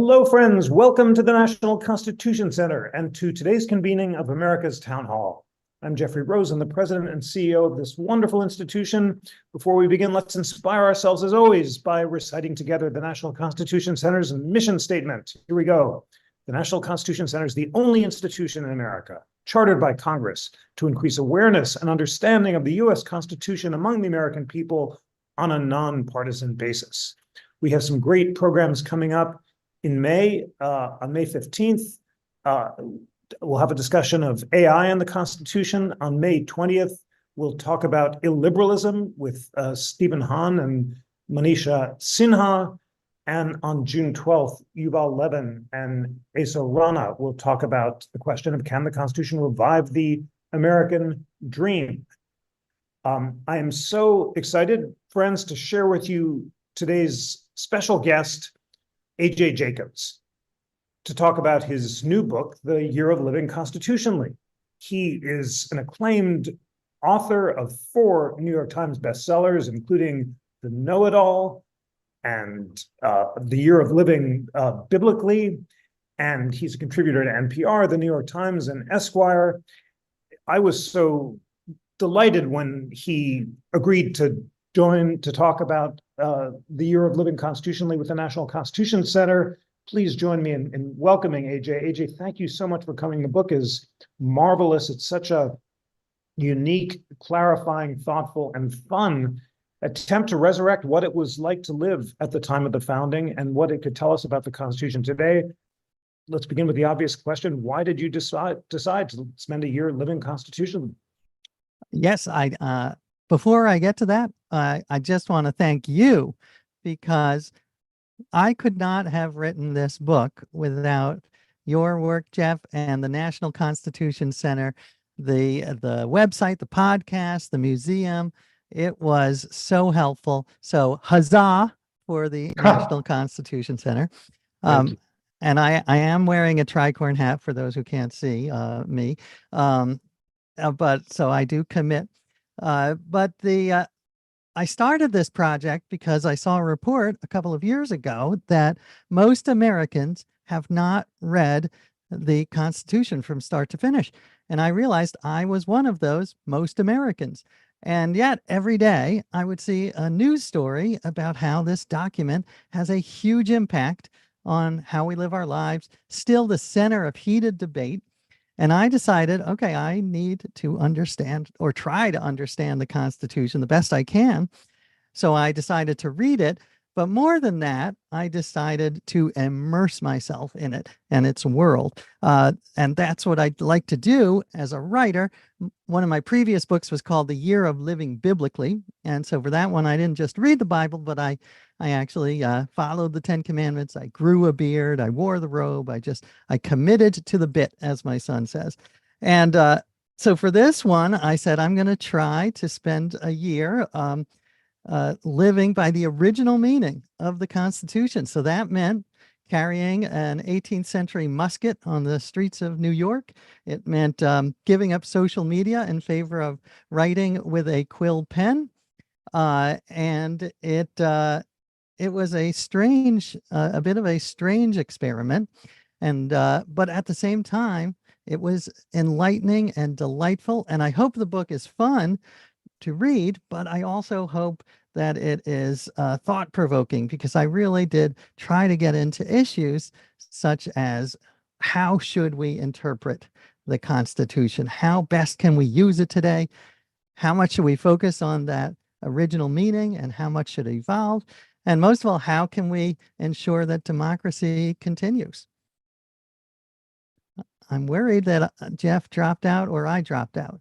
Hello, friends. Welcome to the National Constitution Center and to today's convening of America's Town Hall. I'm Jeffrey Rosen, the president and CEO of this wonderful institution. Before we begin, let's inspire ourselves, as always, by reciting together the National Constitution Center's mission statement. Here we go. The National Constitution Center is the only institution in America chartered by Congress to increase awareness and understanding of the U.S. Constitution among the American people on a nonpartisan basis. We have some great programs coming up. In May, on May 15th, we'll have a discussion of AI and the Constitution. On May 20th, we'll talk about illiberalism with Stephen Hahn and Manisha Sinha. And on June 12th, Yuval Levin and Asa Rana will talk about the question of, can the Constitution revive the American dream? I am so excited, friends, to share with you today's special guest, A.J. Jacobs, to talk about his new book, The Year of Living Constitutionally. He is an acclaimed author of 4 New York Times bestsellers, including The Know-It-All and The Year of Living Biblically, and he's a contributor to NPR, The New York Times, and Esquire. I was so delighted when he agreed to join to talk about the Year of Living Constitutionally with the National Constitution Center. Please join me in welcoming AJ. AJ, thank you so much for coming. The book is marvelous. It's such a unique, clarifying, thoughtful, and fun attempt to resurrect what it was like to live at the time of the founding and what it could tell us about the Constitution today. Let's begin with the obvious question. Why did you decide to spend a year living constitutionally? Yes, before I get to that, I just want to thank you, because I could not have written this book without your work, Jeff, and the National Constitution Center, the website, the podcast, the museum. It was so helpful. So huzzah for the National Constitution Center. And I am wearing a tricorn hat for those who can't see me. But so I do commit. I started this project because I saw a report a couple of years ago that most Americans have not read the Constitution from start to finish. And I realized I was one of those most Americans. And yet every day I would see a news story about how this document has a huge impact on how we live our lives, still the center of heated debate. And I decided, okay, I need to understand or try to understand the Constitution the best I can. So I decided to read it. But more than that, I decided to immerse myself in it and its world. And that's what I'd like to do as a writer. One of my previous books was called The Year of Living Biblically. And so for that one, I didn't just read the Bible, but I actually followed the 10 Commandments. I grew a beard. I wore the robe. I committed to the bit, as my son says. And so for this one, I said, I'm going to try to spend a year living by the original meaning of the Constitution. So that meant carrying an 18th century musket on the streets of New York. It meant giving up social media in favor of writing with a quill pen. And it was a bit of a strange experiment. And but at the same time, it was enlightening and delightful. And I hope the book is fun to read, but I also hope that it is thought-provoking, because I really did try to get into issues such as, how should we interpret the Constitution? How best can we use it today? How much should we focus on that original meaning, and how much should it evolve? And most of all, how can we ensure that democracy continues? I'm worried that Jeff dropped out, or I dropped out.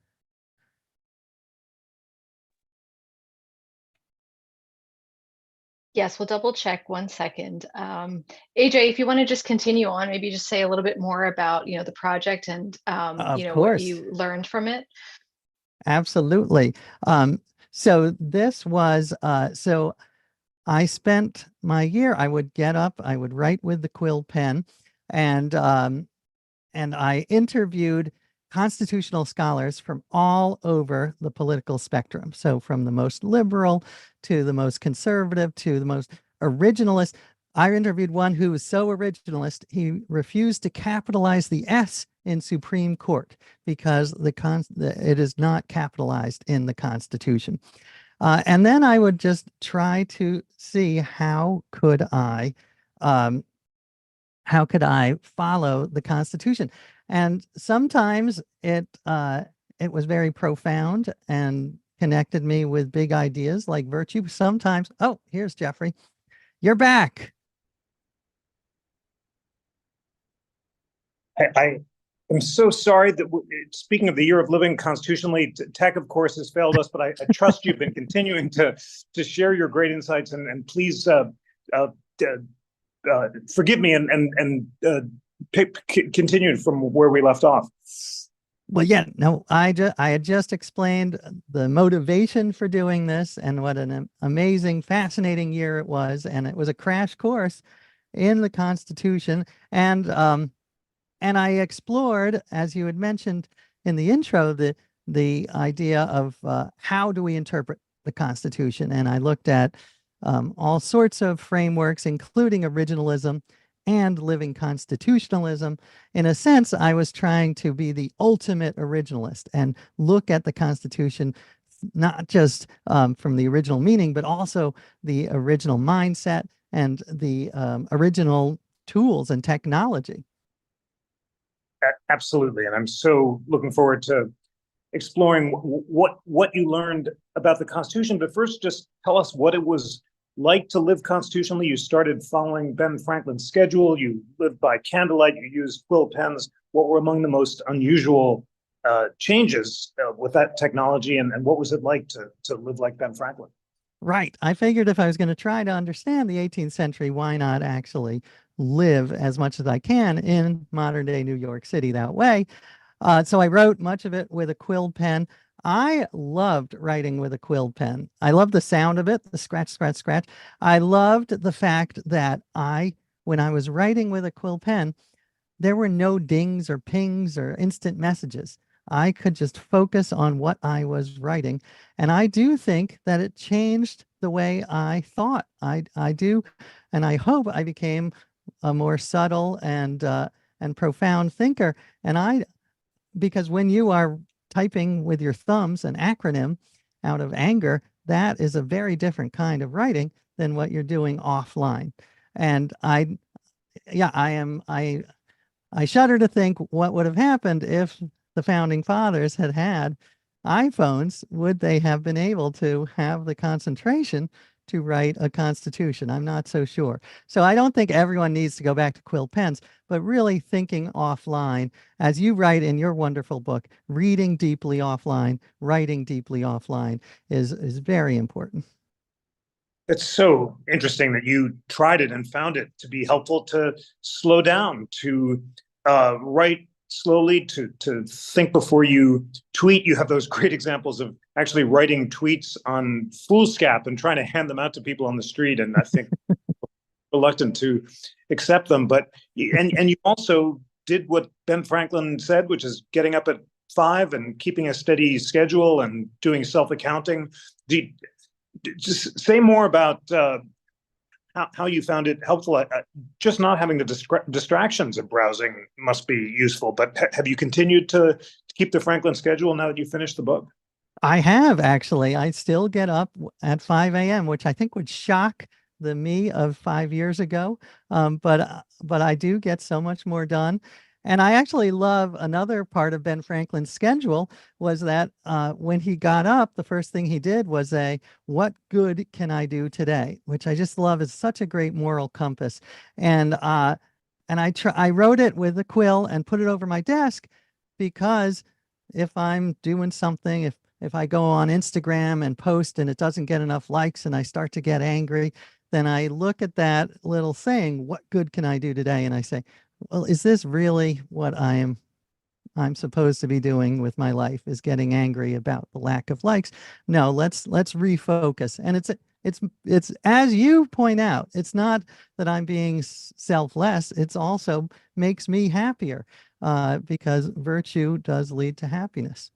Yes, we'll double check 1 second. AJ, if you want to just continue on, maybe just say a little bit more about, the project and, what you learned from it. Absolutely. So this was, so I spent my year, I would get up, I would write with the quill pen, and I interviewed constitutional scholars from all over the political spectrum. So from the most liberal to the most conservative to the most originalist. I interviewed one who was so originalist, he refused to capitalize the S in Supreme Court because it is not capitalized in the Constitution. And then I would just try to see how could I follow the Constitution. And sometimes it was very profound and connected me with big ideas like virtue. Sometimes, oh, here's Jeffrey. You're back. I am so sorry that, speaking of the year of living constitutionally, tech, of course, has failed us, but I trust you've been continuing to share your great insights, and please forgive me and continue from where we left off. Well, yeah, no, I had just explained the motivation for doing this and what an amazing, fascinating year it was, and it was a crash course in the Constitution, and I explored, as you had mentioned in the intro, the idea of how do we interpret the Constitution, and I looked at all sorts of frameworks, including originalism and living constitutionalism. In a sense, I was trying to be the ultimate originalist and look at the Constitution not just from the original meaning, but also the original mindset and the original tools and technology. Absolutely, and I'm so looking forward to exploring what you learned about the Constitution. But first, just tell us what it was like to live constitutionally. You started following Ben Franklin's schedule. You lived by candlelight. You used quill pens. What were among the most unusual changes with that technology, and what was it like to live like Ben Franklin? Right. I figured if I was going to try to understand the 18th century, why not actually live as much as I can in modern day New York City that way? So I wrote much of it with a quill pen. I loved writing with a quill pen. I loved the sound of it, the scratch, scratch, scratch. I loved the fact that when I was writing with a quill pen, there were no dings or pings or instant messages. I could just focus on what I was writing. And I do think that it changed the way I thought. I do. And I hope I became a more subtle and profound thinker. And because when you are typing with your thumbs an acronym out of anger, that is a very different kind of writing than what you're doing offline. And I shudder to think what would have happened if the founding fathers had had iPhones. Would they have been able to have the concentration to write a constitution? I'm not so sure. So I don't think everyone needs to go back to quill pens, but really thinking offline, as you write in your wonderful book, reading deeply offline, writing deeply offline is very important. It's so interesting that you tried it and found it to be helpful to slow down, to write slowly, to think before you tweet. You have those great examples of actually writing tweets on foolscap and trying to hand them out to people on the street, and I think reluctant to accept them. But and you also did what Ben Franklin said, which is getting up at 5 and keeping a steady schedule and doing self-accounting. Just say more about how you found it helpful. Just not having the distractions of browsing must be useful. But have you continued to keep the Franklin schedule now that you finished the book? I have, actually. I still get up at 5 a.m., which I think would shock the me of 5 years ago. But I do get so much more done. And I actually love another part of Ben Franklin's schedule was that when he got up, the first thing he did was what good can I do today? Which I just love. Is such a great moral compass. And I wrote it with a quill and put it over my desk, because if I'm doing something, if I go on Instagram and post and it doesn't get enough likes and I start to get angry, then I look at that little saying, what good can I do today? And I say, well, is this really what I'm supposed to be doing with my life, is getting angry about the lack of likes? No, let's refocus. And it's as you point out, it's not that I'm being selfless. It's also makes me happier, because virtue does lead to happiness.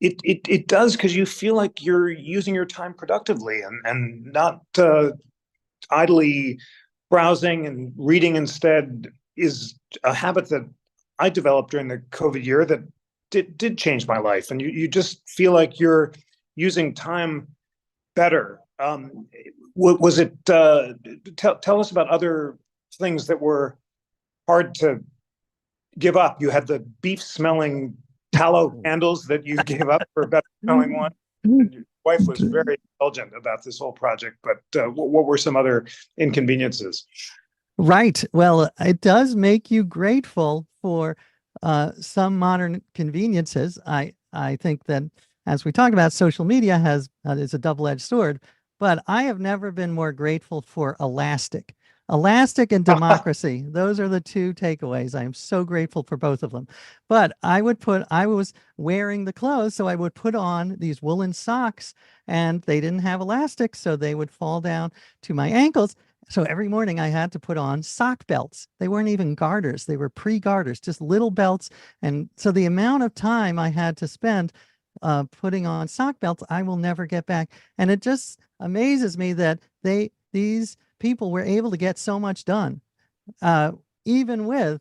It does, because you feel like you're using your time productively and not idly browsing and reading instead is a habit that I developed during the COVID year that did change my life. And you just feel like you're using time better. Was it, tell us about other things that were hard to give up. You had the beef smelling tallow candles that you gave up for a better smelling one. And your wife was very indulgent about this whole project, but what were some other inconveniences? Right. Well, it does make you grateful for some modern conveniences. I think that, as we talk about, social media is a double-edged sword, but I have never been more grateful for Elastic. Elastic and democracy. Those are the two takeaways. I am so grateful for both of them. But I was wearing the clothes, so I would put on these woolen socks, and they didn't have elastic, so they would fall down to my ankles. So every morning I had to put on sock belts. They weren't even garters. They were pre-garters, just little belts. And so the amount of time I had to spend putting on sock belts, I will never get back. And it just amazes me that these people were able to get so much done, even with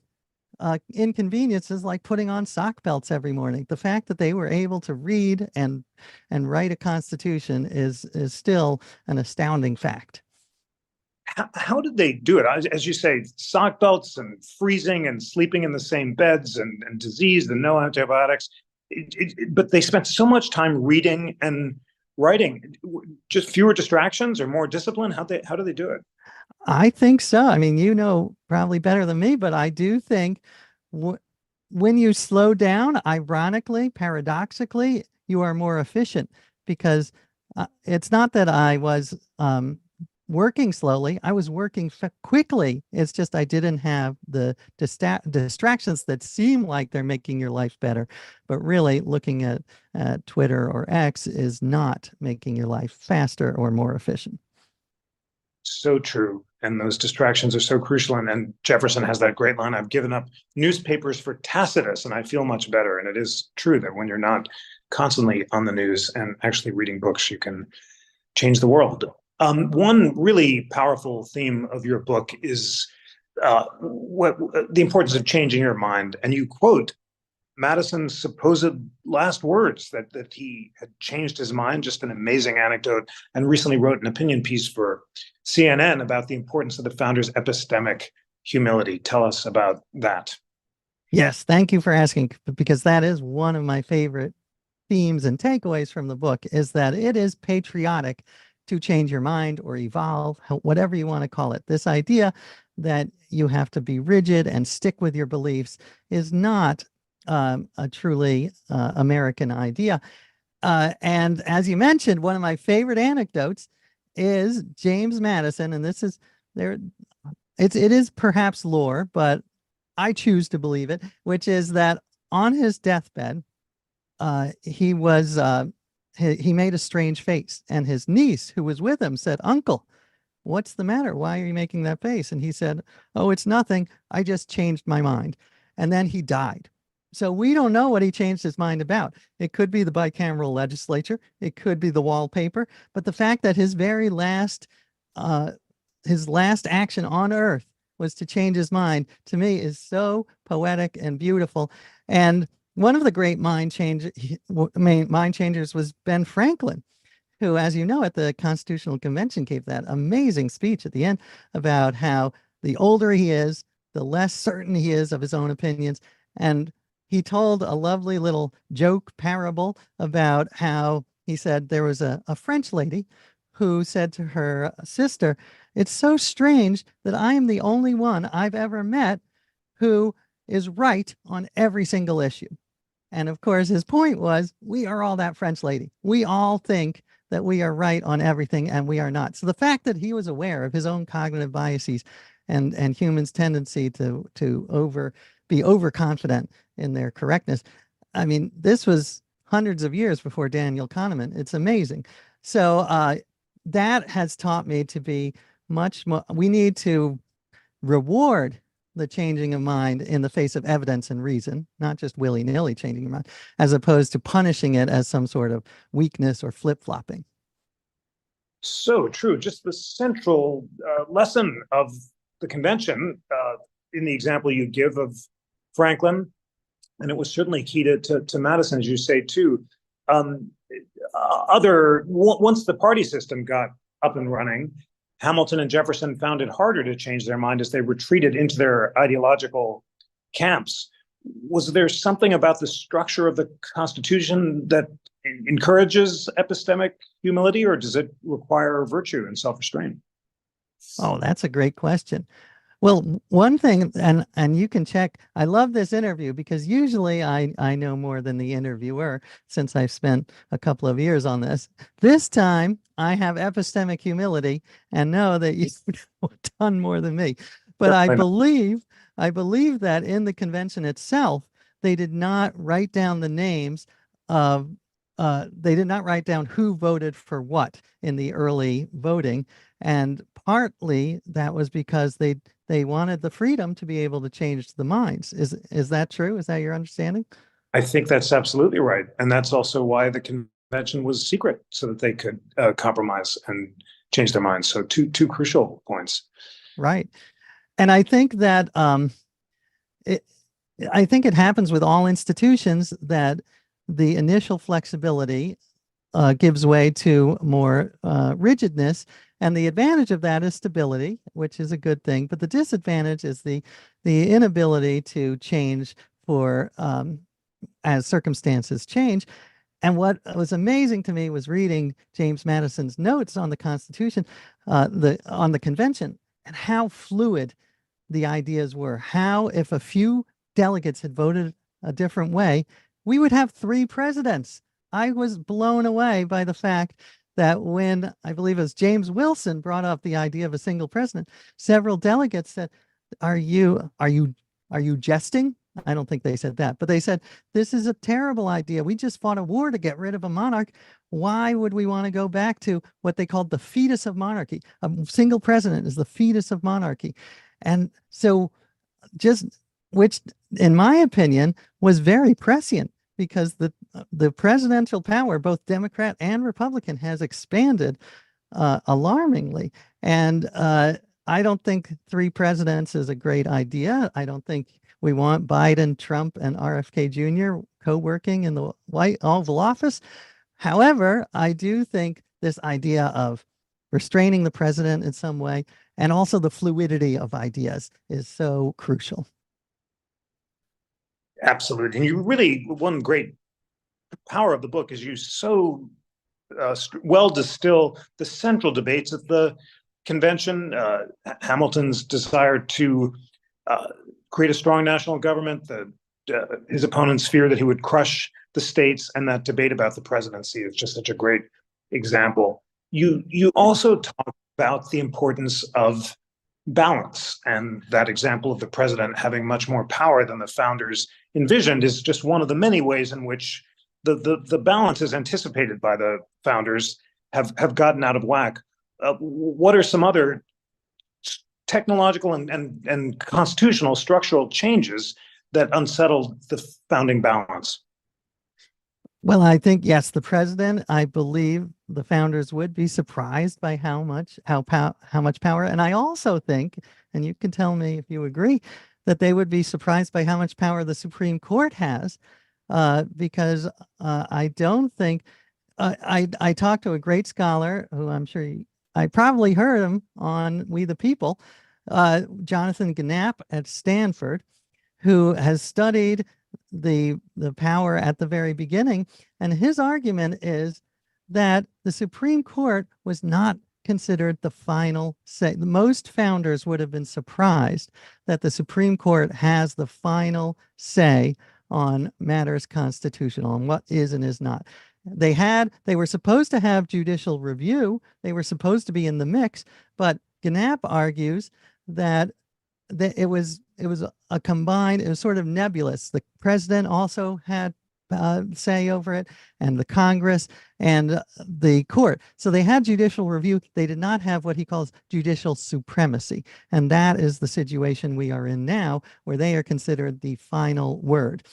inconveniences like putting on sock belts every morning. The fact that they were able to read and write a constitution is still an astounding fact. How did they do it? As you say, sock belts and freezing and sleeping in the same beds and disease and no antibiotics. But they spent so much time reading and writing. Just fewer distractions or more discipline? How do they do it? I think so. I mean, you know probably better than me, but I do think when you slow down, ironically, paradoxically, you are more efficient, because it's not that I was working slowly. I was working quickly. It's just I didn't have the distractions that seem like they're making your life better. But really, looking at Twitter or X is not making your life faster or more efficient. So true. And those distractions are so crucial. And Jefferson has that great line, I've given up newspapers for Tacitus and I feel much better. And it is true that when you're not constantly on the news and actually reading books, you can change the world. One really powerful theme of your book is the importance of changing your mind. And you quote Madison's supposed last words that he had changed his mind, just an amazing anecdote, and recently wrote an opinion piece for CNN about the importance of the founder's epistemic humility. Tell us about that. Yes, thank you for asking, because that is one of my favorite themes and takeaways from the book, is that it is patriotic to change your mind or evolve, whatever you want to call it. This idea that you have to be rigid and stick with your beliefs is not a truly American idea. And as you mentioned, one of my favorite anecdotes is James Madison, and this is there. It is perhaps lore, but I choose to believe it, which is that on his deathbed, he made a strange face, and his niece, who was with him, said, "Uncle, what's the matter? Why are you making that face?" And he said, "Oh, it's nothing. I just changed my mind." And then he died. So we don't know what he changed his mind about. It could be the bicameral legislature. It could be the wallpaper. But the fact that his last action on earth was to change his mind, to me, is so poetic and beautiful. And one of the great mind changers was Ben Franklin, who, as you know, at the Constitutional Convention gave that amazing speech at the end about how the older he is, the less certain he is of his own opinions. And he told a lovely little joke parable about how he said there was a French lady who said to her sister, "It's so strange that I am the only one I've ever met who is right on every single issue." And of course, his point was, we are all that French lady. We all think that we are right on everything, and we are not. So the fact that he was aware of his own cognitive biases and humans' tendency to be overconfident in their correctness. I mean, this was hundreds of years before Daniel Kahneman. It's amazing. So that has taught me to be much more, we need to reward the changing of mind in the face of evidence and reason, not just willy-nilly changing your mind, as opposed to punishing it as some sort of weakness or flip-flopping. So true. Just the central lesson of the convention, in the example you give of Franklin, and it was certainly key to Madison, as you say, too. Um, Once the party system got up and running, Hamilton and Jefferson found it harder to change their mind as they retreated into their ideological camps. Was there something about the structure of the Constitution that encourages epistemic humility, or does it require virtue and self-restraint? Oh, that's a great question. Well, one thing, and you can check, I love this interview because usually I know more than the interviewer since I've spent a couple of years on this. This time I have epistemic humility and know that you've done more than me. But I believe that in the convention itself, they did not write down the names of they did not write down who voted for what in the early voting. And partly that was because they wanted the freedom to be able to change the minds. Is that true? Is that your understanding? I think that's absolutely right. And that's also why the convention was secret, so that they could compromise and change their minds. So two crucial points. Right. And I think that I think it happens with all institutions that the initial flexibility gives way to more rigidness. And the advantage of that is stability, which is a good thing. But the disadvantage is the inability to change for as circumstances change. And what was amazing to me was reading James Madison's notes on the Constitution, on the convention, and how fluid the ideas were. How, if a few delegates had voted a different way, we would have 3 presidents. I was blown away by the fact that when I believe it was James Wilson brought up the idea of a single president, several delegates said, "Are you jesting?" I don't think they said that, but they said, "This is a terrible idea. We just fought a war to get rid of a monarch. Why would we want to go back to what they called the fetus of monarchy? A single president is the fetus of monarchy." And so which in my opinion was very prescient, because the presidential power, both Democrat and Republican, has expanded alarmingly. And I don't think 3 presidents is a great idea. I don't think we want Biden, Trump, and RFK Jr. co-working in the Oval Office. However, I do think this idea of restraining the president in some way, and also the fluidity of ideas, is so crucial. Absolutely. And you really, one great power of the book is you so well distill the central debates of the convention. Hamilton's desire to create a strong national government, his opponent's fear that he would crush the states, and that debate about the presidency is just such a great example. You also talk about the importance of balance, and that example of the president having much more power than the founders envisioned is just one of the many ways in which the balances anticipated by the founders have gotten out of whack. What are some other technological and constitutional structural changes that unsettled the founding balance? Well, I think, yes, the president, I believe the founders would be surprised by how much power. And I also think, and you can tell me if you agree, that they would be surprised by how much power the Supreme Court has, because I don't think, I talked to a great scholar who I'm sure I probably heard him on We the People, Jonathan Gnapp at Stanford, who has studied the power at the very beginning. And his argument is that the Supreme Court was not considered the final say. Most founders would have been surprised that the Supreme Court has the final say on matters constitutional, and what is and is not. They were supposed to have judicial review. They were supposed to be in the mix, but Gnapp argues that it was a combined, it was sort of nebulous. The president also had say over it, and the Congress and the court. So they had judicial review. They did not have what he calls judicial supremacy. And that is the situation we are in now, where they are considered the final word.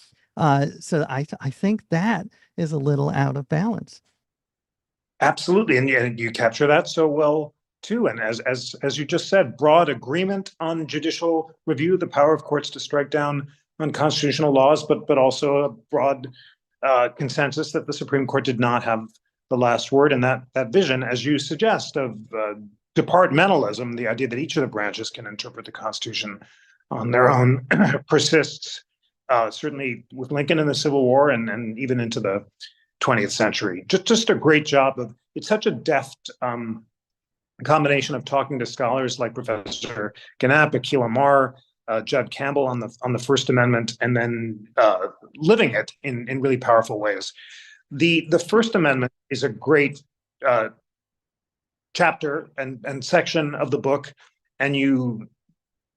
So I think that is a little out of balance. Absolutely, and you capture that so well too. And as you just said, broad agreement on judicial review, the power of courts to strike down unconstitutional laws, but also a broad consensus that the Supreme Court did not have the last word. And that vision, as you suggest, of departmentalism, the idea that each of the branches can interpret the Constitution on their own, persists certainly with Lincoln in the Civil War and even into the 20th century. Just a great job of, it's such a deft combination of talking to scholars like Professor Gannap, Akhil Amar, Judd Campbell on the First Amendment, and then living it in really powerful ways. The First Amendment is a great chapter and section of the book, and you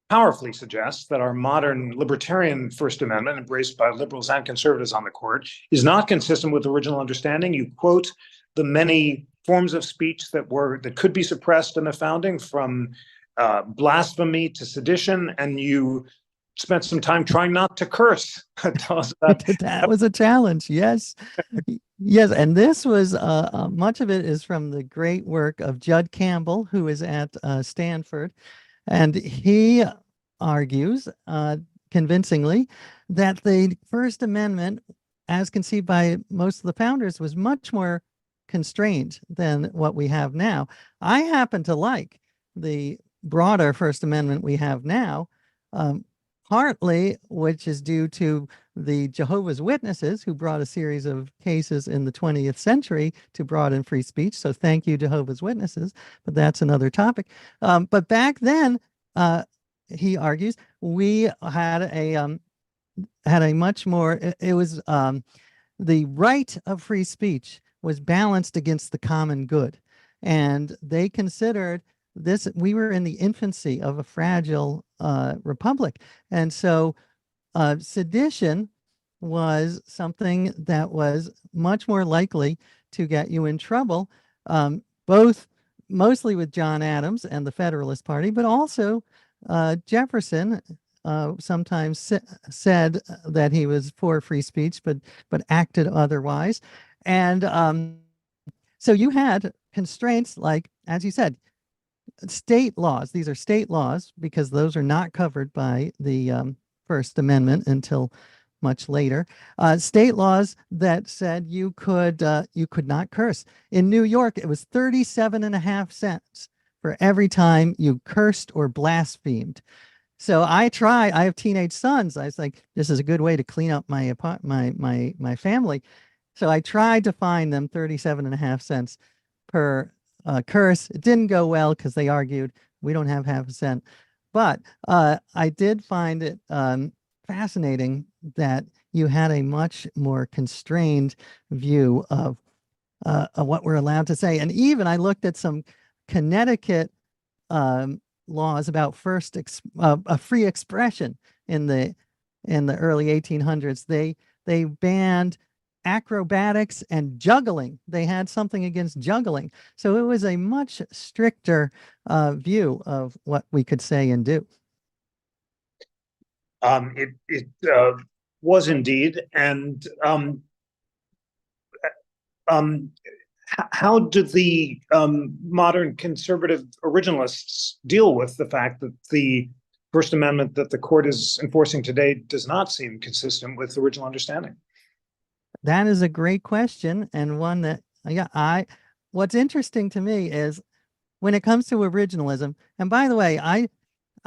powerfully suggests that our modern libertarian First Amendment, embraced by liberals and conservatives on the court, is not consistent with original understanding. You quote the many forms of speech that could be suppressed in the founding, from blasphemy to sedition, and you spent some time trying not to curse. Tell us about that. Was a challenge. Yes. Yes. And this was much of it is from the great work of Judd Campbell, who is at Stanford. And he argues convincingly that the First Amendment, as conceived by most of the founders, was much more constrained than what we have now. I happen to like the broader First Amendment we have now, partly which is due to the Jehovah's Witnesses, who brought a series of cases in the 20th century to broaden free speech. So thank you, Jehovah's Witnesses, but that's another topic. But back then, he argues, we had a much more, it was the right of free speech was balanced against the common good. And they considered this, we were in the infancy of a fragile republic. And so sedition was something that was much more likely to get you in trouble, both mostly with John Adams and the Federalist Party, but also Jefferson sometimes said that he was for free speech, but acted otherwise. And so you had constraints like, as you said, state laws. These are state laws because those are not covered by the First Amendment until much later. State laws that said you could not curse. In New York, it was 37.5 cents for every time you cursed or blasphemed. So I have teenage sons. I was like, this is a good way to clean up my family. So I tried to fine them 37.5 cents per curse. It didn't go well because they argued we don't have half a cent. But I did find it fascinating that you had a much more constrained view of what we're allowed to say. And even I looked at some Connecticut laws about free expression in the early 1800s. They banned acrobatics and juggling. They had something against juggling. So it was a much stricter view of what we could say and do. It was indeed. And how did the modern conservative originalists deal with the fact that the First Amendment that the court is enforcing today does not seem consistent with original understanding? That is a great question, and one that, what's interesting to me is when it comes to originalism, and by the way,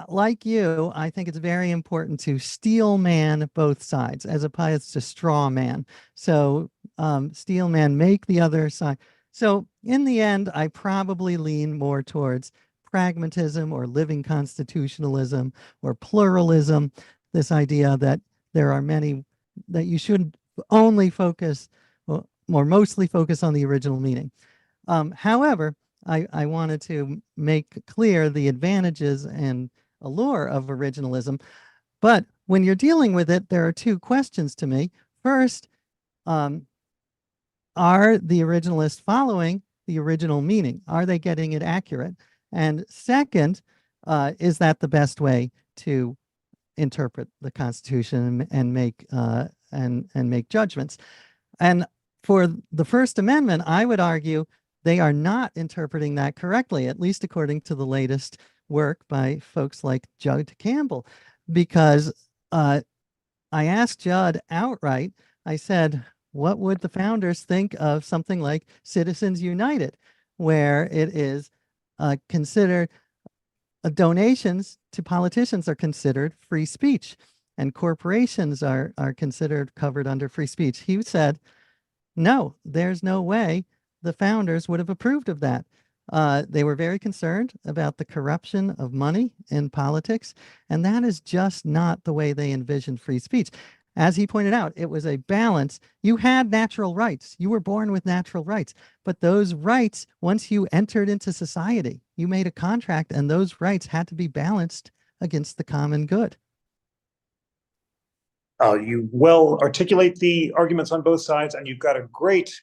like you, I think it's very important to steel man both sides as opposed to straw man. So steel man, make the other side. So in the end, I probably lean more towards pragmatism or living constitutionalism or pluralism, this idea that there are many, that you should only focus or mostly focus on the original meaning. However, I wanted to make clear the advantages and allure of originalism. But when you're dealing with it, there are two questions to me. First, are the originalists following the original meaning? Are they getting it accurate? And second, is that the best way to interpret the Constitution and make make judgments? And for the First Amendment, I would argue they are not interpreting that correctly, at least according to the latest work by folks like Judd Campbell, because I asked Judd outright, I said, what would the founders think of something like Citizens United, where it is considered donations to politicians are considered free speech and corporations are considered covered under free speech? He said, no, there's no way the founders would have approved of that. They were very concerned about the corruption of money in politics, and that is just not the way they envisioned free speech. As he pointed out, it was a balance. You had natural rights. You were born with natural rights, but those rights, once you entered into society, you made a contract, and those rights had to be balanced against the common good. You well articulate the arguments on both sides, and you've got a great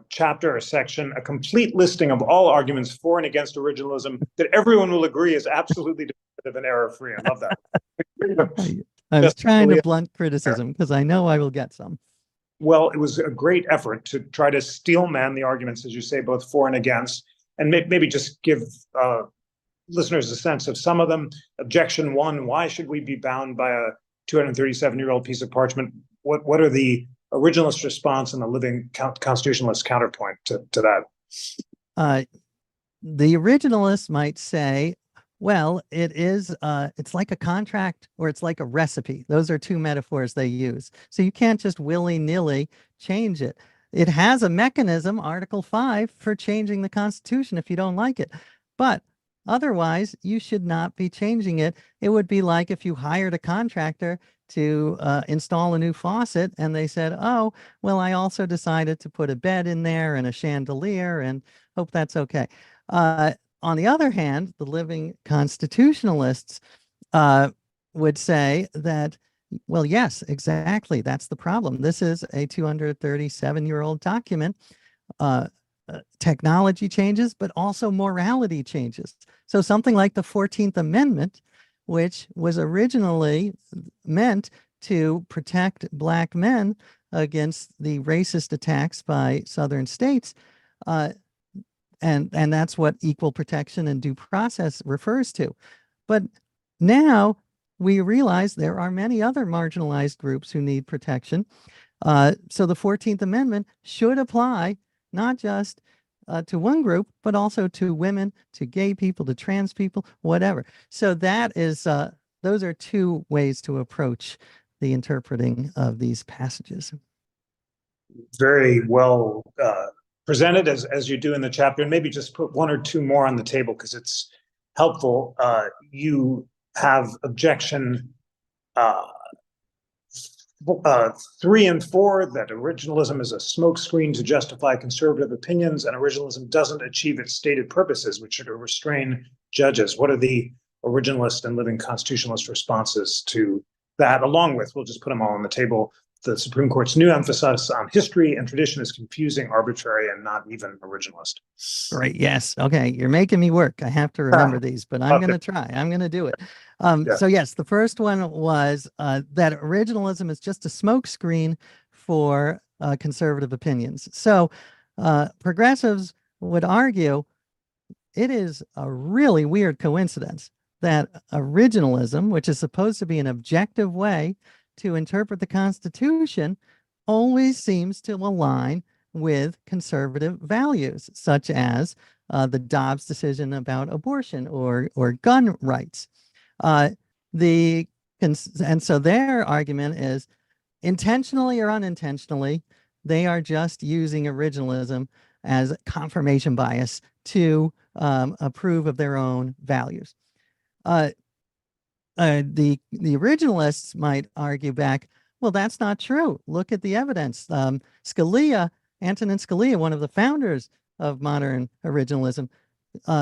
chapter or section, a complete listing of all arguments for and against originalism that everyone will agree is absolutely definitive and error-free. I love that. I was trying to blunt criticism because I know I will get some. Well, it was a great effort to try to steelman the arguments, as you say, both for and against, and maybe just give listeners a sense of some of them. Objection one, why should we be bound by a 237-year-old piece of parchment? What are the originalist response and the living constitutionalist counterpoint to that? The originalists might say, well, it's like a contract or it's like a recipe. Those are two metaphors they use. So you can't just willy-nilly change it. It has a mechanism, Article 5, for changing the Constitution if you don't like it. But otherwise, you should not be changing it. It would be like if you hired a contractor to install a new faucet and they said, oh, well, I also decided to put a bed in there and a chandelier and hope that's okay. On the other hand, the living constitutionalists would say that, well, yes, exactly. That's the problem. This is a 237-year-old document. Technology changes, but also morality changes. So something like the 14th Amendment, which was originally meant to protect Black men against the racist attacks by Southern states, and that's what equal protection and due process refers to. But now we realize there are many other marginalized groups who need protection. So the 14th Amendment should apply not just to one group, but also to women, to gay people, to trans people, whatever. So that is, those are two ways to approach the interpreting of these passages. Very well presented as you do in the chapter, and maybe just put one or two more on the table because it's helpful. You have objection 3 and 4, that originalism is a smokescreen to justify conservative opinions, and originalism doesn't achieve its stated purposes, which are to restrain judges. What are the originalist and living constitutionalist responses to that? Along with, we'll just put them all on the table, the Supreme Court's new emphasis on history and tradition is confusing, arbitrary, and not even originalist. Great. Yes. Okay. You're making me work. I have to remember these, but I'm going to try. I'm going to do it. So yes, the first one was that originalism is just a smokescreen for conservative opinions. So progressives would argue it is a really weird coincidence that originalism, which is supposed to be an objective way to interpret the Constitution, always seems to align with conservative values, such as the Dobbs decision about abortion or gun rights. And so their argument is, intentionally or unintentionally, they are just using originalism as confirmation bias to approve of their own values. The originalists might argue back, well, that's not true. Look at the evidence. Scalia, Antonin Scalia, one of the founders of modern originalism,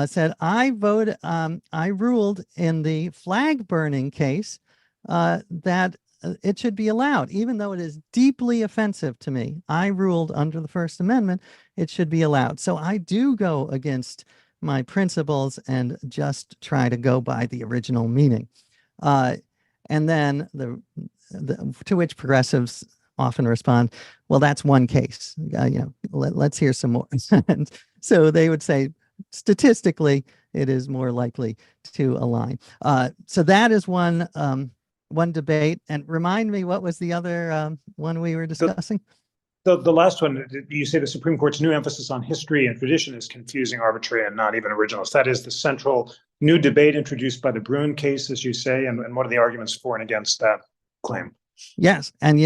said, I ruled in the flag burning case that it should be allowed, even though it is deeply offensive to me. I ruled under the First Amendment, it should be allowed. So I do go against my principles and just try to go by the original meaning. And then to which progressives often respond, well, that's one case. Let's hear some more. And so they would say, statistically, it is more likely to align. So that is one debate. And remind me, what was the other one we were discussing? The last one, you say the Supreme Court's new emphasis on history and tradition is confusing, arbitrary, and not even originalist. That is the central new debate introduced by the Bruin case, as you say, and what are the arguments for and against that claim? Yes, and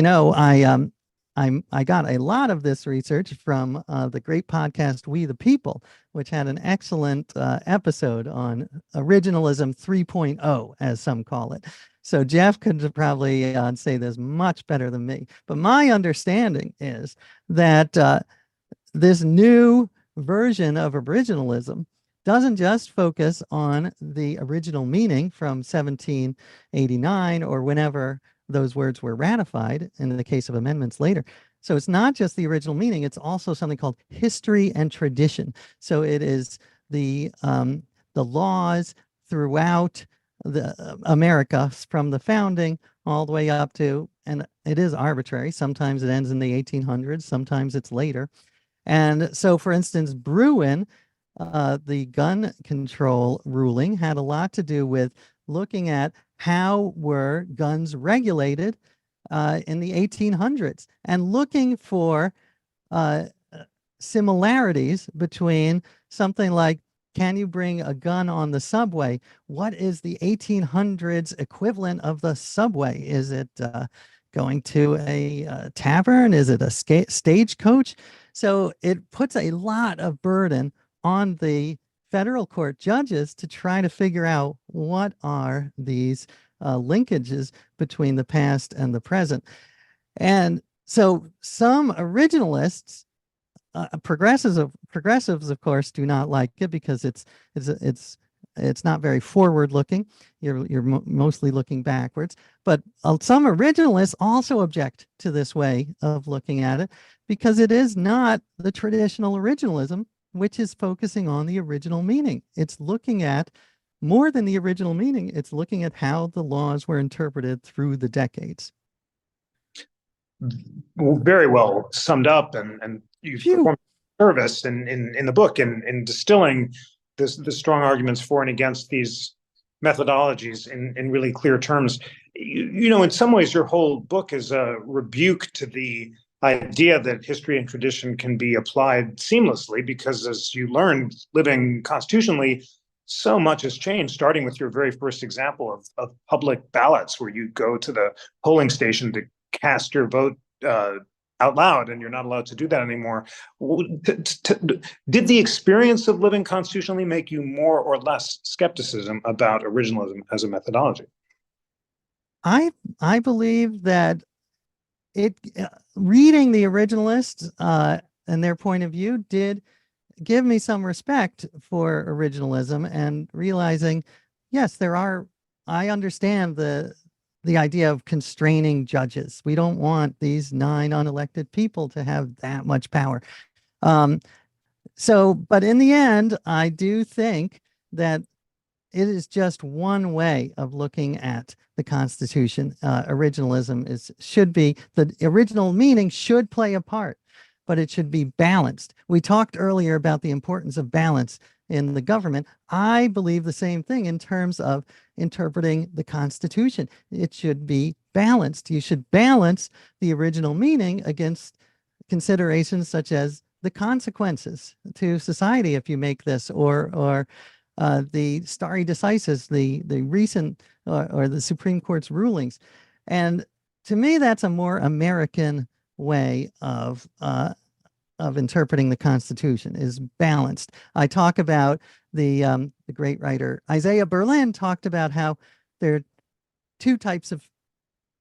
I got a lot of this research from the great podcast We the People, which had an excellent episode on originalism 3.0, as some call it. So Jeff could probably say this much better than me. But my understanding is that this new version of originalism doesn't just focus on the original meaning from 1789 or whenever those words were ratified in the case of amendments later. So it's not just the original meaning, it's also something called history and tradition. So it is the laws throughout America from the founding all the way up to, and it is arbitrary. Sometimes it ends in the 1800s, sometimes it's later. And so, for instance, Bruin, the gun control ruling had a lot to do with looking at how were guns regulated in the 1800s and looking for similarities between something like, can you bring a gun on the subway? What is the 1800s equivalent of the subway? Is it going to a tavern? Is it a stagecoach? So it puts a lot of burden on the federal court judges to try to figure out what are these linkages between the past and the present. And so some originalists, progressives, of course, do not like it because it's not very forward-looking. You're mostly looking backwards. But some originalists also object to this way of looking at it because it is not the traditional originalism, which is focusing on the original meaning. It's looking at more than the original meaning. It's looking at how the laws were interpreted through the decades. Very well summed up, and you performed service in the book in distilling the strong arguments for and against these methodologies in really clear terms. In some ways, your whole book is a rebuke to the idea that history and tradition can be applied seamlessly, because as you learned living constitutionally, so much has changed, starting with your very first example of public ballots, where you go to the polling station to cast your vote out loud, and you're not allowed to do that anymore. Did the experience of living constitutionally make you more or less skepticism about originalism as a methodology? I believe that reading the originalists and their point of view did give me some respect for originalism, and realizing, yes, I understand the idea of constraining judges. We don't want these 9 unelected people to have that much power. But in the end, I do think that it is just one way of looking at the Constitution. Originalism should be, the original meaning should play a part, but it should be balanced. We talked earlier about the importance of balance in the government. I believe the same thing in terms of interpreting the Constitution. It should be balanced. You should balance the original meaning against considerations such as the consequences to society if you make this, or the stare decisis, the recent or the Supreme Court's rulings. And to me, that's a more American way of interpreting the Constitution, is balanced. I talk about the great writer Isaiah Berlin talked about how there are 2 types of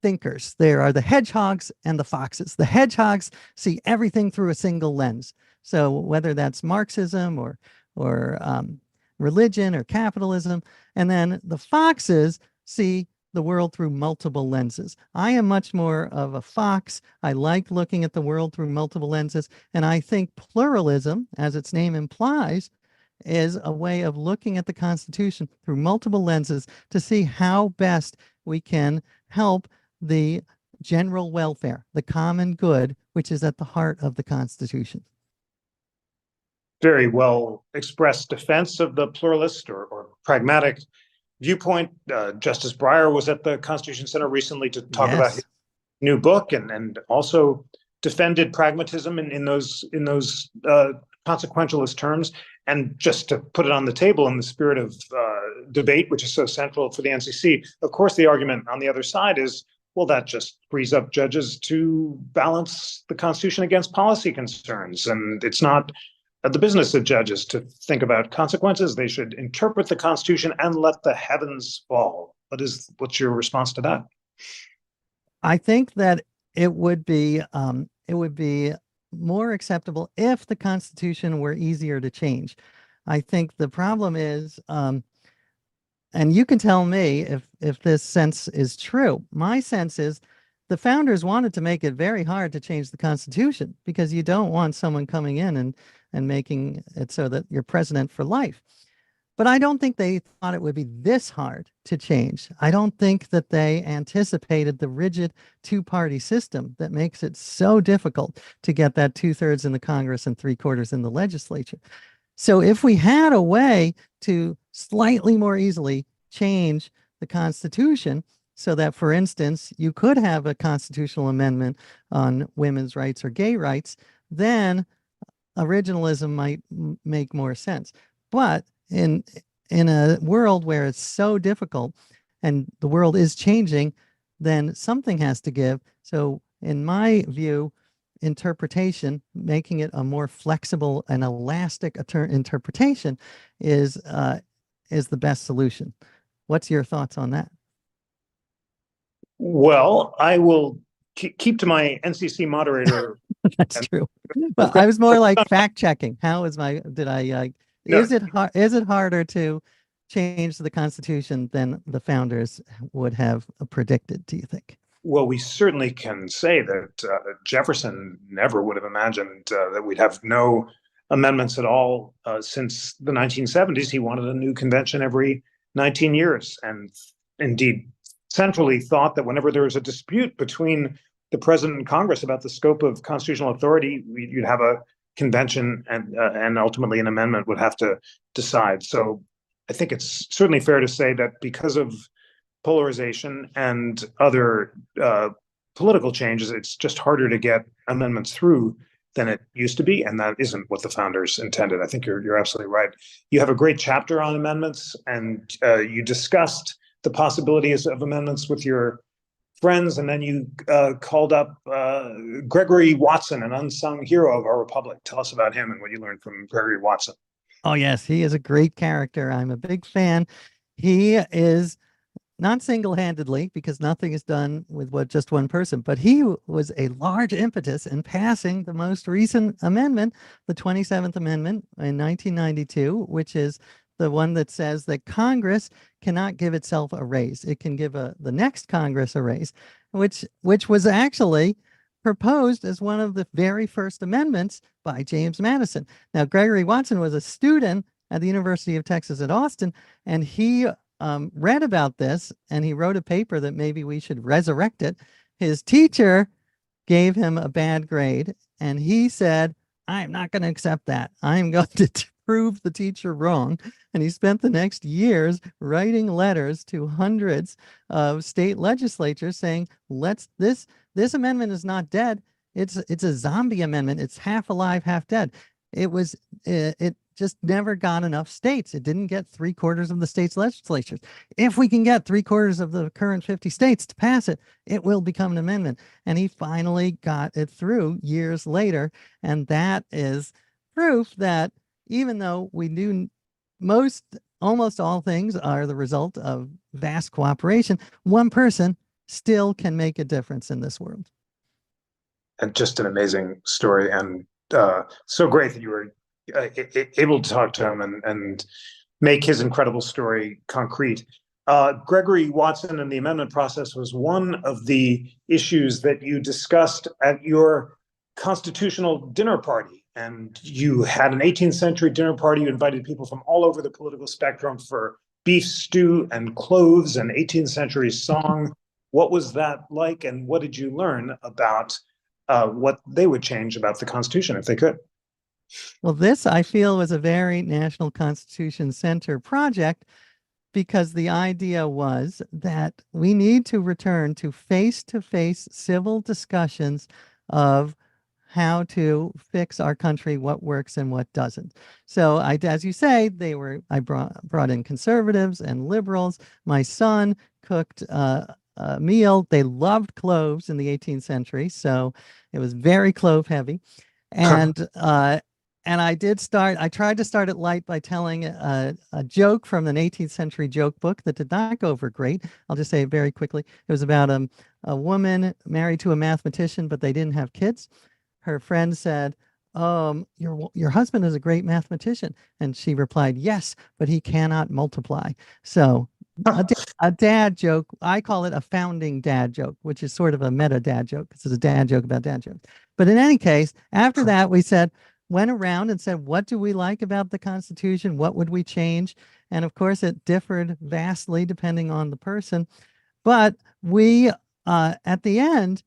thinkers. There are the hedgehogs and the foxes. The hedgehogs see everything through a single lens. So whether that's Marxism or religion or capitalism, and then the foxes see the world through multiple lenses. I am much more of a fox. I like looking at the world through multiple lenses, and I think pluralism, as its name implies, is a way of looking at the Constitution through multiple lenses to see how best we can help the general welfare, the common good, which is at the heart of the Constitution. Very well expressed defense of the pluralist or pragmatic viewpoint. Justice Breyer was at the Constitution Center recently to talk about his new book, and also defended pragmatism in those consequentialist terms. And just to put it on the table in the spirit of debate, which is so central for the NCC, of course, the argument on the other side is, well, that just frees up judges to balance the Constitution against policy concerns. And it's not the business of judges to think about consequences. They should interpret the Constitution and let the heavens fall. What's your response to that? I think that it would be more acceptable if the Constitution were easier to change. I think the problem is, and you can tell me if this sense is true. My sense is the founders wanted to make it very hard to change the Constitution because you don't want someone coming in and making it so that you're president for life. But I don't think they thought it would be this hard to change. I don't think that they anticipated the rigid two-party system that makes it so difficult to get that 2/3 in the Congress and 3/4 in the legislature. So if we had a way to slightly more easily change the Constitution so that, for instance, you could have a constitutional amendment on women's rights or gay rights, then originalism might make more sense. But in a world where it's so difficult and the world is changing, then something has to give. So in my view, interpretation, making it a more flexible and elastic interpretation is the best solution. What's your thoughts on that? Well, I will keep to my NCC moderator. That's true. But I was more like fact checking. How is my, did I, No. Is it harder to change the Constitution than the founders would have predicted, do you think? Well, we certainly can say that Jefferson never would have imagined that we'd have no amendments at all since the 1970s. He wanted a new convention every 19 years, and indeed centrally thought that whenever there was a dispute between the president and Congress about the scope of constitutional authority, you'd have a convention, and ultimately an amendment would have to decide. So I think it's certainly fair to say that because of polarization and other political changes, it's just harder to get amendments through than it used to be, and that isn't what the founders intended. I think you're absolutely right. You have a great chapter on amendments, and you discussed the possibilities of amendments with your friends, and then you called up Gregory Watson, an unsung hero of our republic. Tell us about him and what you learned from Gregory Watson. Oh, yes, he is a great character. I'm a big fan. He is not single-handedly, because nothing is done with just one person, but he was a large impetus in passing the most recent amendment, the 27th Amendment in 1992, which is the one that says that Congress cannot give itself a raise. It can give the next Congress a raise, which was actually proposed as one of the very first amendments by James Madison. Now, Gregory Watson was a student at the University of Texas at Austin, and he read about this, and he wrote a paper that maybe we should resurrect it. His teacher gave him a bad grade, and he said, I'm not going to accept that. I'm going to prove the teacher wrong. And he spent the next years writing letters to hundreds of state legislatures saying, this amendment is not dead. It's a zombie amendment. It's half alive, half dead. It just never got enough states. It didn't get 3/4 of the states' legislatures. If we can get 3/4 of the current 50 states to pass it, it will become an amendment. And he finally got it through years later. And that is proof that even though we do almost all things are the result of vast cooperation, one person still can make a difference in this world. And just an amazing story, and so great that you were able to talk to him and make his incredible story concrete. Gregory Watson and the amendment process was one of the issues that you discussed at your constitutional dinner party. And you had an 18th century dinner party. You invited people from all over the political spectrum for beef stew and cloves and 18th century song. What was that like, and what did you learn about what they would change about the Constitution if they could? Well, this I feel was a very National Constitution Center project, because the idea was that we need to return to face-to-face civil discussions of how to fix our country, what works and what doesn't. So as you say, I brought in conservatives and liberals. My son cooked a meal. They loved cloves in the 18th century, so it was very clove heavy. And I tried to start it light by telling a joke from an 18th century joke book that did not go over great. I'll just say it very quickly. It was about a woman married to a mathematician, but they didn't have kids. Her friend said, your husband is a great mathematician. And she replied, yes, but he cannot multiply. So a dad joke, I call it a founding dad joke, which is sort of a meta dad joke, because it's a dad joke about dad jokes. But in any case, after that, went around and said, what do we like about the Constitution? What would we change? And of course, it differed vastly depending on the person. But we, at the end,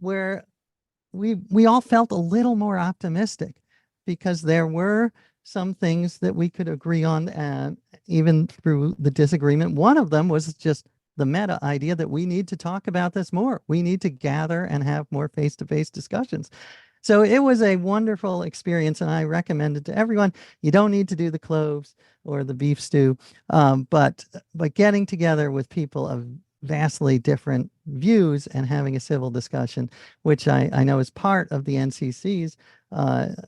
we all felt a little more optimistic, because there were some things that we could agree on, even through the disagreement. One of them was just the meta idea that we need to talk about this more. We need to gather and have more face-to-face discussions. So it was a wonderful experience, and I recommend it to everyone. You don't need to do the cloves or the beef stew, but getting together with people of vastly different views and having a civil discussion, which I know is part of the NCC's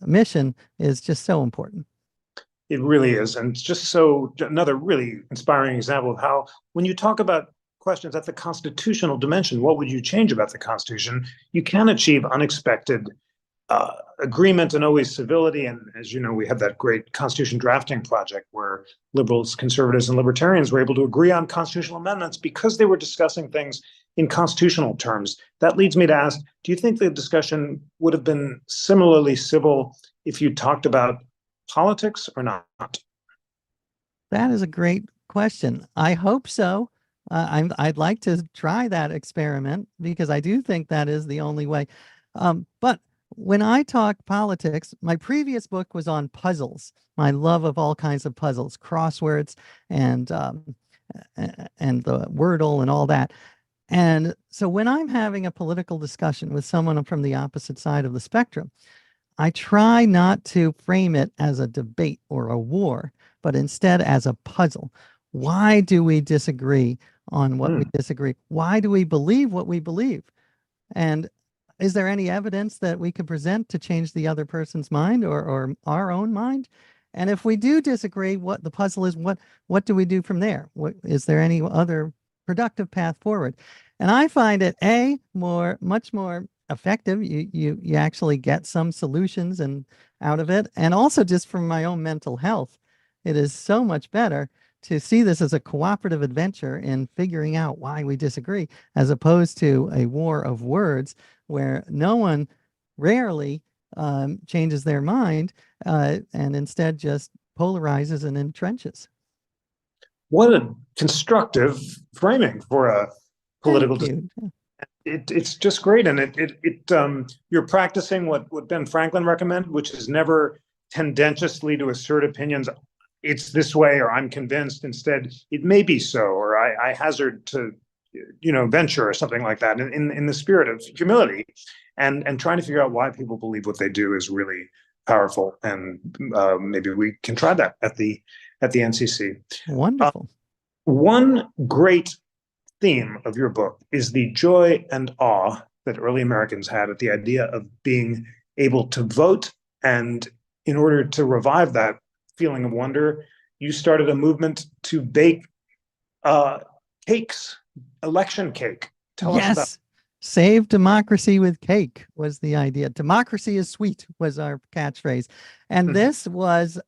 mission, is just so important. It really is. And it's just another really inspiring example of how, when you talk about questions at the constitutional dimension, what would you change about the Constitution? You can achieve unexpected agreement and always civility. And as you know, we have that great Constitution drafting project where liberals, conservatives, and libertarians were able to agree on constitutional amendments because they were discussing things in constitutional terms. That leads me to ask, do you think the discussion would have been similarly civil if you talked about politics or not? That is a great question. I hope so. I'd like to try that experiment, because I do think that is the only way. But when I talk politics, my previous book was on puzzles, my love of all kinds of puzzles, crosswords, and the Wordle and all that. And so when I'm having a political discussion with someone from the opposite side of the spectrum, I try not to frame it as a debate or a war, but instead as a puzzle. Why do we disagree on what we disagree? Why do we believe what we believe? And is there any evidence that we could present to change the other person's mind, or our own mind? And if we do disagree, what the puzzle is, what do we do from there? Is there any other productive path forward? And I find it much more effective. You actually get some solutions and out of it. And also, just from my own mental health, it is so much better to see this as a cooperative adventure in figuring out why we disagree, as opposed to a war of words where rarely changes their mind, and instead just polarizes and entrenches. What a constructive framing for a political discussion. It's just great, and you're practicing what Ben Franklin recommended, which is never tendentiously to assert opinions. It's this way, or I'm convinced. Instead, it may be so, or I hazard to, venture, or something like that. In the spirit of humility, and trying to figure out why people believe what they do is really powerful. And maybe we can try that at the NCC. Wonderful. One great theme of your book is the joy and awe that early Americans had at the idea of being able to vote. And in order to revive that feeling of wonder, you started a movement to bake cakes, election cake. Tell us about. Save democracy with cake was the idea. Democracy is sweet was our catchphrase. And this was,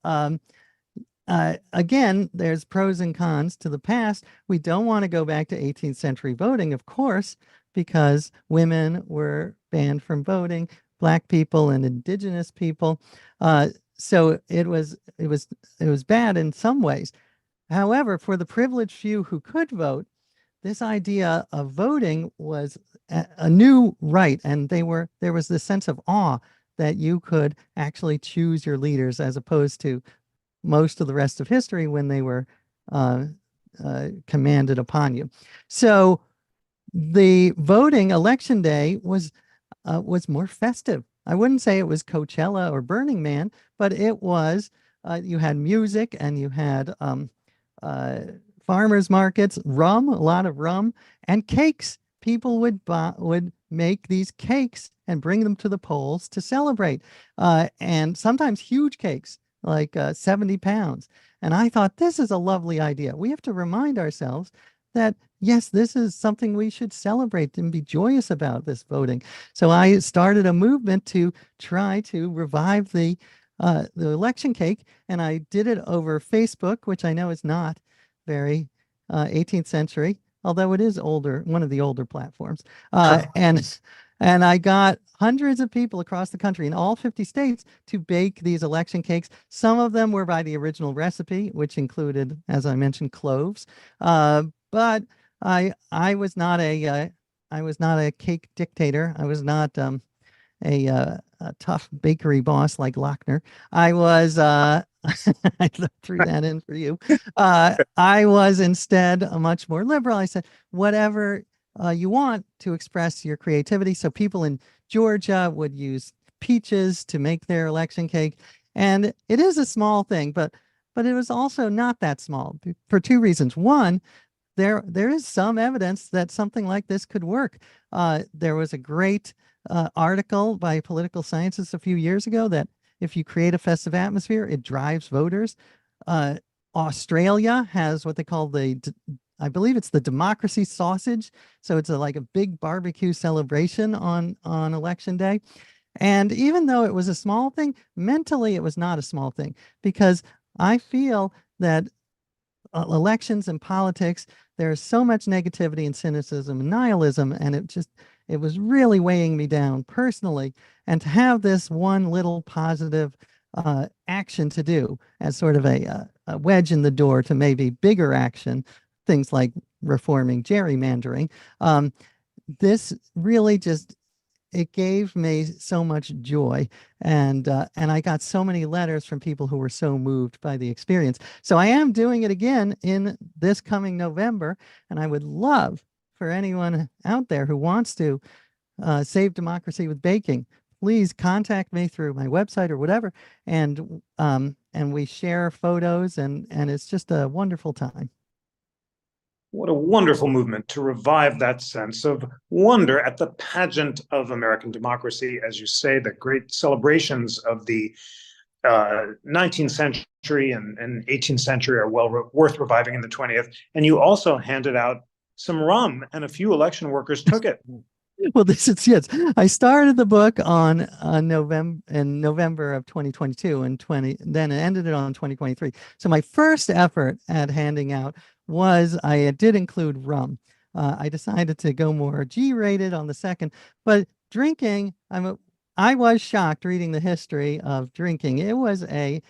again, there's pros and cons to the past. We don't want to go back to 18th century voting, of course, because women were banned from voting, Black people and indigenous people. So it was bad in some ways. However, for the privileged few who could vote, this idea of voting was a new right, and there was this sense of awe that you could actually choose your leaders, as opposed to most of the rest of history when they were commanded upon you. So the voting election day was more festive. I wouldn't say it was Coachella or Burning Man, but it was, you had music, and you had farmers markets, rum, a lot of rum, and cakes. People would make these cakes and bring them to the polls to celebrate, and sometimes huge cakes, like 70 pounds. And I thought, this is a lovely idea. We have to remind ourselves that, yes, this is something we should celebrate and be joyous about, this voting. So I started a movement to try to revive the election cake, and I did it over Facebook, which I know is not very 18th century, although it is older, one of the older platforms. And I got hundreds of people across the country in all 50 states to bake these election cakes. Some of them were by the original recipe, which included, as I mentioned, cloves. But I was not a cake dictator. I was not a tough bakery boss like Lochner. I was I threw that in for you. I was instead a much more liberal. I said, whatever you want to express your creativity. So people in Georgia would use peaches to make their election cake. And it is a small thing, but it was also not that small for two reasons. One, there is some evidence that something like this could work. There was a great article by Political Scientists a few years ago that if you create a festive atmosphere, it drives voters. Australia has what they call I believe it's the democracy sausage. So it's like a big barbecue celebration on election day. And even though it was a small thing, mentally it was not a small thing, because I feel that elections and politics, there's so much negativity and cynicism and nihilism, and it was really weighing me down personally. And to have this one little positive action to do as sort of a wedge in the door to maybe bigger action, things like reforming gerrymandering, this really it gave me so much joy, and I got so many letters from people who were so moved by the experience. So I am doing it again in this coming November, and I would love for anyone out there who wants to save democracy with baking, please contact me through my website or whatever, and we share photos, and it's just a wonderful time. What a wonderful movement to revive that sense of wonder at the pageant of American democracy. As you say, the great celebrations of the 19th century and 18th century are worth reviving in the 20th. And you also handed out some rum, and a few election workers took it. Well, yes. I started the book in November of 2022, and then it ended it on 2023. So my first effort at handing out was, I did include rum. I decided to go more G-rated on the second, but drinking, I was shocked reading the history of drinking. It was a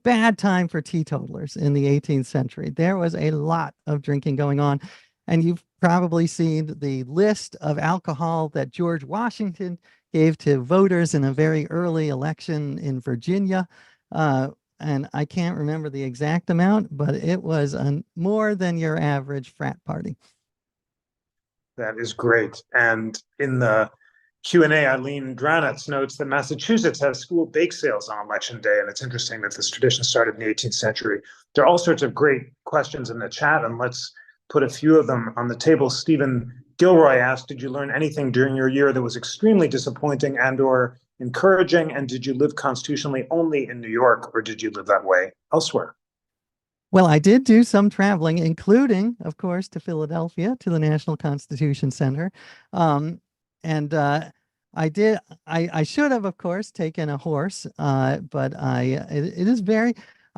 bad time for teetotalers in the 18th century. There was a lot of drinking going on. And you've probably seen the list of alcohol that George Washington gave to voters in a very early election in Virginia. And I can't remember the exact amount, but it was more than your average frat party. That is great. And in the Q&A, Eileen Dranitz notes that Massachusetts has school bake sales on election day, and it's interesting that this tradition started in the 18th century. There are all sorts of great questions in the chat, and let's put a few of them on the table. Stephen Gilroy asked, did you learn anything during your year that was extremely disappointing and or encouraging? And did you live constitutionally only in New York, or did you live that way elsewhere? Well, I did do some traveling, including, of course, to Philadelphia, to the National Constitution Center. I should have, of course, taken a horse, but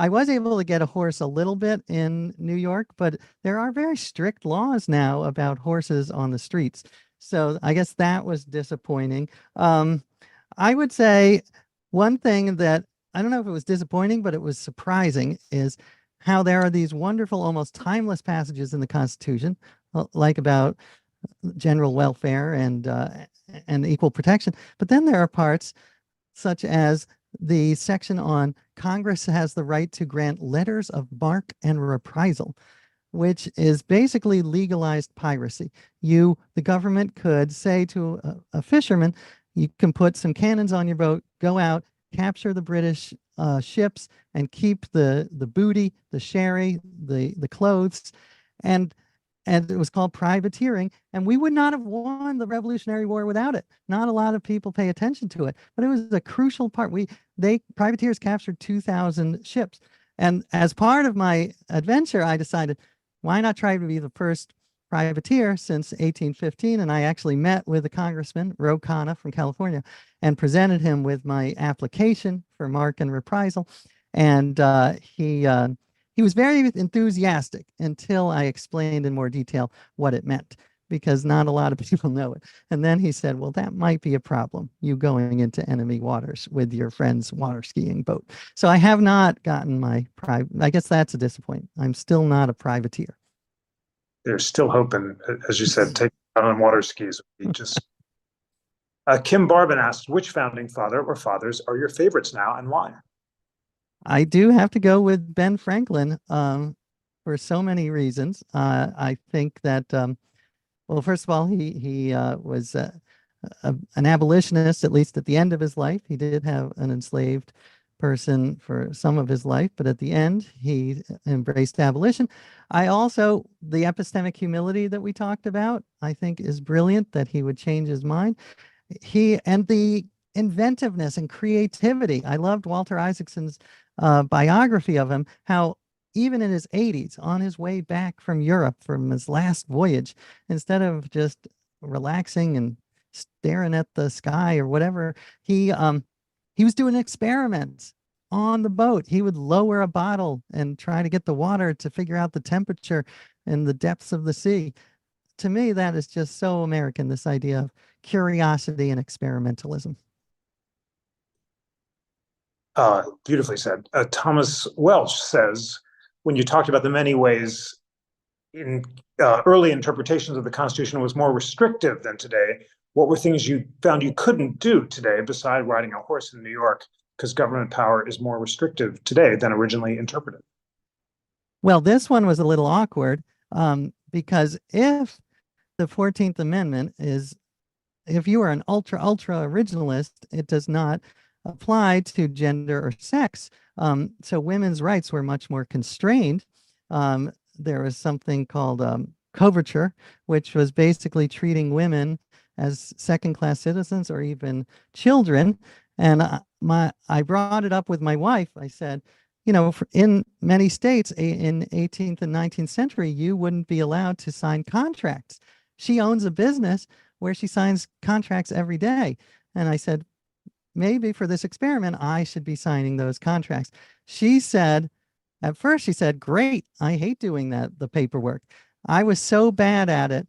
I was able to get a horse a little bit in New York, but there are very strict laws now about horses on the streets. So I guess that was disappointing. I would say one thing that, I don't know if it was disappointing, but it was surprising, is how there are these wonderful, almost timeless passages in the Constitution, like about general welfare and equal protection. But then there are parts such as the section on Congress has the right to grant letters of marque and reprisal, which is basically legalized piracy. The government could say to a fisherman, you can put some cannons on your boat, go out, capture the British ships, and keep the booty, the sherry, the clothes, and it was called privateering. And we would not have won the Revolutionary War without it. Not a lot of people pay attention to it, but it was a crucial part. Privateers captured 2,000 ships. And as part of my adventure, I decided, why not try to be the first privateer since 1815? And I actually met with the congressman, Ro from California, and presented him with my application for marque and reprisal. And he was very enthusiastic until I explained in more detail what it meant, because not a lot of people know it. And then he said, well, that might be a problem, you going into enemy waters with your friend's water skiing boat. So I have not gotten my I guess that's a disappointment. I'm still not a privateer. There's still hope, and as you said, take on water skis. Just Kim Barban asked, which founding father or fathers are your favorites now and why? I do have to go with Ben Franklin for so many reasons. I think that, well, first of all, he was an abolitionist, at least at the end of his life. He did have an enslaved person for some of his life, but at the end, he embraced abolition. The epistemic humility that we talked about, I think is brilliant, that he would change his mind. And the inventiveness and creativity. I loved Walter Isaacson's biography of him, how even in his 80s, on his way back from Europe from his last voyage, instead of just relaxing and staring at the sky or whatever, he was doing experiments on the boat. He would lower a bottle and try to get the water to figure out the temperature in the depths of the sea. To me, that is just so American, this idea of curiosity and experimentalism. Beautifully said. Thomas Welch says, when you talked about the many ways in early interpretations of the Constitution was more restrictive than today, what were things you found you couldn't do today beside riding a horse in New York, because government power is more restrictive today than originally interpreted? Well, this one was a little awkward because if the 14th Amendment if you are an ultra originalist, it does not apply to gender or sex. So women's rights were much more constrained. There was something called coverture, which was basically treating women as second-class citizens or even children. And I brought it up with my wife. I said, in many states in 18th and 19th century, you wouldn't be allowed to sign contracts. She owns a business where she signs contracts every day. And I said, maybe for this experiment, I should be signing those contracts. At first she said, great, I hate doing the paperwork. I was so bad at it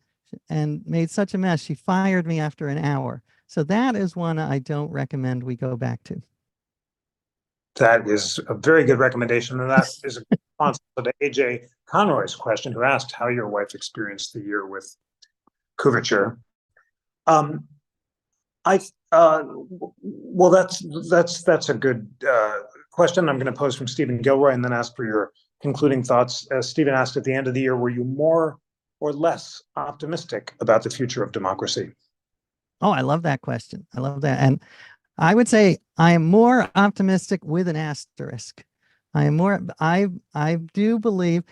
and made such a mess, she fired me after an hour. So that is one I don't recommend we go back to. That is a very good recommendation, and that is a response to AJ Conroy's question, who asked how your wife experienced the year with coverture. Well, that's a good question. I'm going to pose from Stephen Gilroy and then ask for your concluding thoughts. As Stephen asked at the end of the year, were you more or less optimistic about the future of democracy? Oh, I love that question. I love that. And I would say I am more optimistic with an asterisk. I do believe,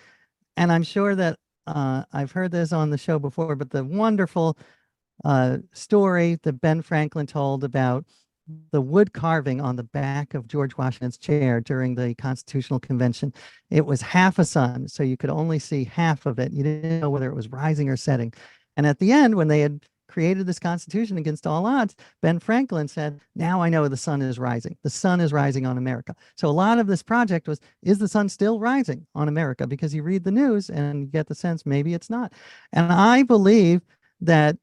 and I'm sure that I've heard this on the show before, but the wonderful story that Ben Franklin told about the wood carving on the back of George Washington's chair during the Constitutional Convention. It was half a sun, so you could only see half of it. You didn't know whether it was rising or setting. And at the end, when they had created this Constitution against all odds, Ben Franklin said, now I know the sun is rising. The sun is rising on America. So a lot of this project was, is the sun still rising on America? Because you read the news and you get the sense maybe it's not. And I believe that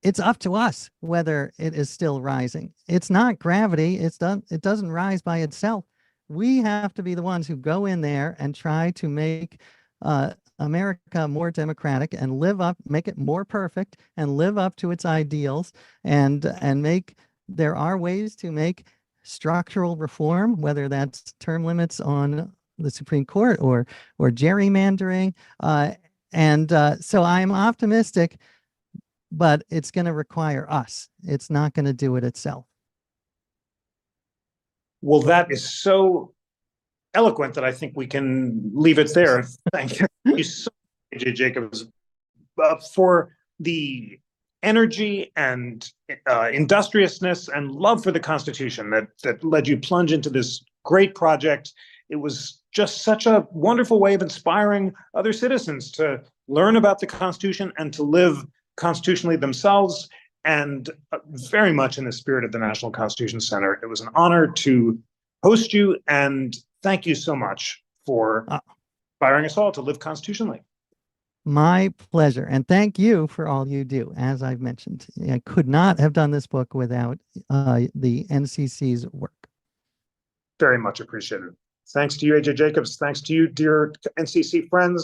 it's up to us whether it is still rising. It's not gravity. It doesn't rise by itself. We have to be the ones who go in there and try to make America more democratic and make it more perfect and live up to its ideals, and there are ways to make structural reform, whether that's term limits on the Supreme Court or gerrymandering. So I'm optimistic, but it's going to require us. It's not going to do it itself. Well, that is so eloquent that I think we can leave it there. Thank you so much, AJ Jacobs, for the energy and industriousness and love for the Constitution that led you plunge into this great project. It was just such a wonderful way of inspiring other citizens to learn about the Constitution and to live constitutionally themselves, and very much in the spirit of the National Constitution Center. It was an honor to host you, and thank you so much for inspiring us all to live constitutionally. My pleasure. And thank you for all you do. As I've mentioned, I could not have done this book without the NCC's work. Very much appreciated. Thanks to you, AJ Jacobs. Thanks to you, dear NCC friends.